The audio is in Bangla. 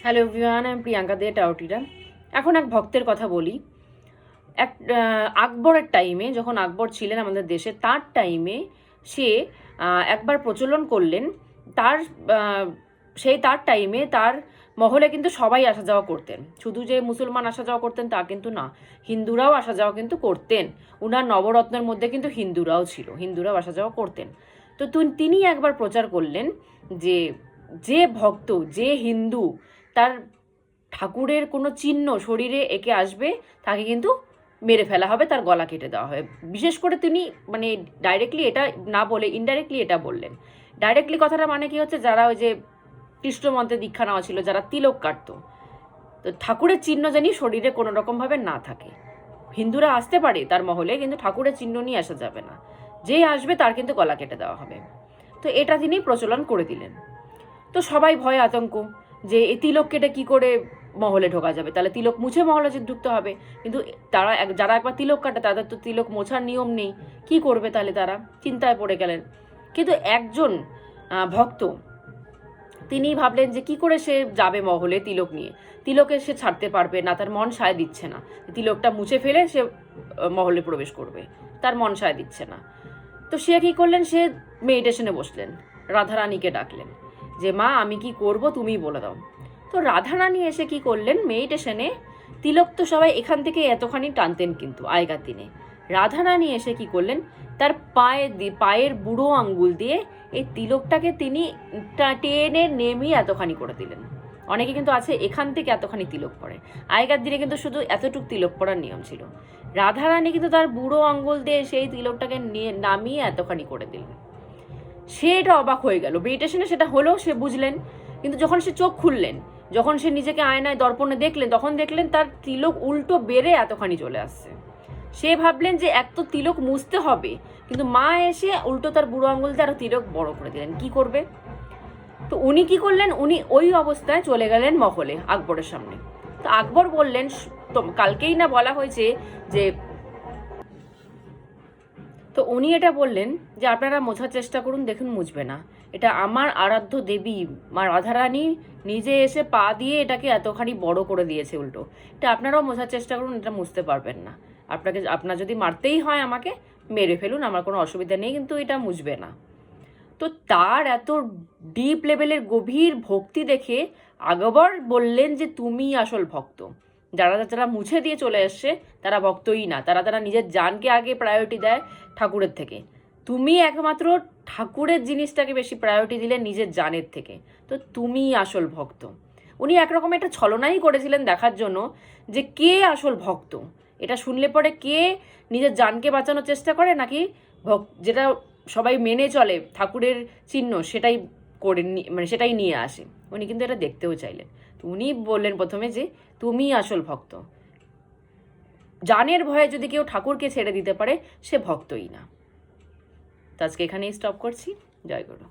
হ্যালো এভরিওয়ান, আমি প্রিয়াঙ্কা দে টাউটিরা। এখন এক ভক্তের কথা বলি। এক আকবরের টাইমে, যখন আকবর ছিলেন আমাদের দেশে, তার টাইমে সে একবার প্রচলন করলেন। তার তার টাইমে তার মহলে কিন্তু সবাই আসা যাওয়া করতেন। শুধু যে মুসলমান আসা যাওয়া করতেন তা কিন্তু না, হিন্দুরাও আসা যাওয়া কিন্তু করতেন। উনার নবরত্নের মধ্যে কিন্তু হিন্দুরাও ছিল, হিন্দুরাও আসা যাওয়া করতেন। তো তিনি একবার প্রচার করলেন যে যে ভক্ত, যে হিন্দু তার ঠাকুরের কোনো চিহ্ন শরীরে এঁকে আসবে, তাকে কিন্তু মেরে ফেলা হবে, তার গলা কেটে দেওয়া হবে। বিশেষ করে তিনি মানে ডাইরেক্টলি এটা না বলে ইনডাইরেক্টলি এটা বললেন। ডাইরেক্টলি কথাটা মানে কি হচ্ছে, যারা ওই যে কৃষ্ণ মন্ত্রে দীক্ষা নেওয়া ছিল, যারা তিলক কাটতো, তো ঠাকুরের চিহ্ন জানি শরীরে কোনো রকমভাবে না থাকে। হিন্দুরা আসতে পারে তার মহলে, কিন্তু ঠাকুরের চিহ্ন নিয়ে আসা যাবে না। যে আসবে তার কিন্তু গলা কেটে দেওয়া হবে। তো এটা তিনি প্রচলন করে দিলেন। তো সবাই ভয় আতঙ্ক যে এই তিলক কেটে কি করে মহলে ঢোকা যাবে, তাহলে তিলক মুছে মহলে ঢুকতে হবে। কিন্তু তারা যারা একবার তিলক কাটে তাদের তো তিলক মোছার নিয়ম নেই, কি করবে? তাহলে তারা চিন্তায় পড়ে গেলেন। কিন্তু একজন ভক্ত তিনি ভাবলেন যে কি করে সে যাবে মহলে তিলক নিয়ে, তিলকে সে ছাড়তে পারবে না, তার মন সায় দিচ্ছে না। তিলকটা মুছে ফেলে সে মহলে প্রবেশ করবে, তার মন সায় দিচ্ছে না। তো সে কি করলেন, সে মেডিটেশনে বসলেন, রাধারানীকে ডাকলেন যে মা আমি কি করব তুমি বলে দাও। তো রাধারানী এসে কি করলেন, মেডিটেশনে তিলক তো সবাই এখান থেকে এতখানি টানতেন, কিন্তু আগেকার দিনে রাধারানী এসে কি করলেন, তার পায়ের বুড়ো আঙ্গুল দিয়ে এই তিলকটাকে তিনি টেনে নেমিয়ে এতখানি করে দিলেন। অনেকে কিন্তু আছে এখান থেকে এতখানি তিলক পড়ে, আগেকার দিনে কিন্তু শুধু এতটুকু তিলক পড়ার নিয়ম ছিল। রাধারানী কিন্তু তার বুড়ো আঙ্গুল দিয়ে সেই তিলকটাকে নামিয়ে এতখানি করে দিলেন। সে এটা অবাক হয়ে গেল, মেডিটেশনে সেটা হলো, সে বুঝলেন। কিন্তু যখন সে চোখ খুললেন, যখন সে নিজেকে আয়নায় দর্পণে দেখলেন, তখন দেখলেন তার তিলক উল্টো বেড়ে এতখানি চলে আসছে। সে ভাবলেন যে এক তো তিলক মুছতে হবে, কিন্তু মা এসে উল্টো তার বুড়ো আঙ্গুল দিয়ে আরো তিলক বড় করে দিলেন, কি করবে? তো উনি কি করলেন, উনি ওই অবস্থায় চলে গেলেন মহলে আকবরের সামনে। তো আকবর বললেন, কালকেই না বলা হয়েছে যে, তো উনি এটা বললেন যে আপনারা মোছার চেষ্টা করুন, দেখুন মুছবে না। এটা আমার আরাধ্য দেবী মা রাধারানী নিজে এসে পা দিয়ে এটাকে এতখানি বড় করে দিয়েছে উল্টো। এটা আপনারাও মোছার চেষ্টা করুন, এটা মুছতে পারবেন না। আপনার যদি মারতেই হয় আমাকে মেরে ফেলুন, আমার কোনো অসুবিধা নেই, কিন্তু এটা মুছবে না। তো তার এত ডিপ লেভেলের গভীর ভক্তি দেখে আকবর বললেন যে তুমি আসল ভক্ত। যারা যারা মুছে দিয়ে চলে আসছে তারা ভক্তই না, তারা নিজের জানকে আগে প্রায়োরিটি দেয় ঠাকুরের থেকে। তুমি একমাত্র ঠাকুরের জিনিসটাকে বেশি প্রায়োরিটি দিলে নিজের জানের থেকে, তো তুমি আসল ভক্ত। উনি একরকম একটা ছলনাই করেছিলেন দেখার জন্য যে কে আসল ভক্ত। এটা শুনলে পরে কে নিজের জানকে বাঁচানোর চেষ্টা করে, নাকি যেটা সবাই মেনে চলে ঠাকুরের চিহ্ন সেটাই করে মানে সেটাই নিয়ে আসে। উনি কিন্তু এটা দেখতেও চাইলেন। তো উনি বললেন প্রথমে যে তুমি আসল ভক্ত। জানের ভয়ে যদি কেউ ঠাকুরকে ছেড়ে দিতে পারে সে ভক্তই না। তো আজকে এখানেই স্টপ করছি। জয় গুরু।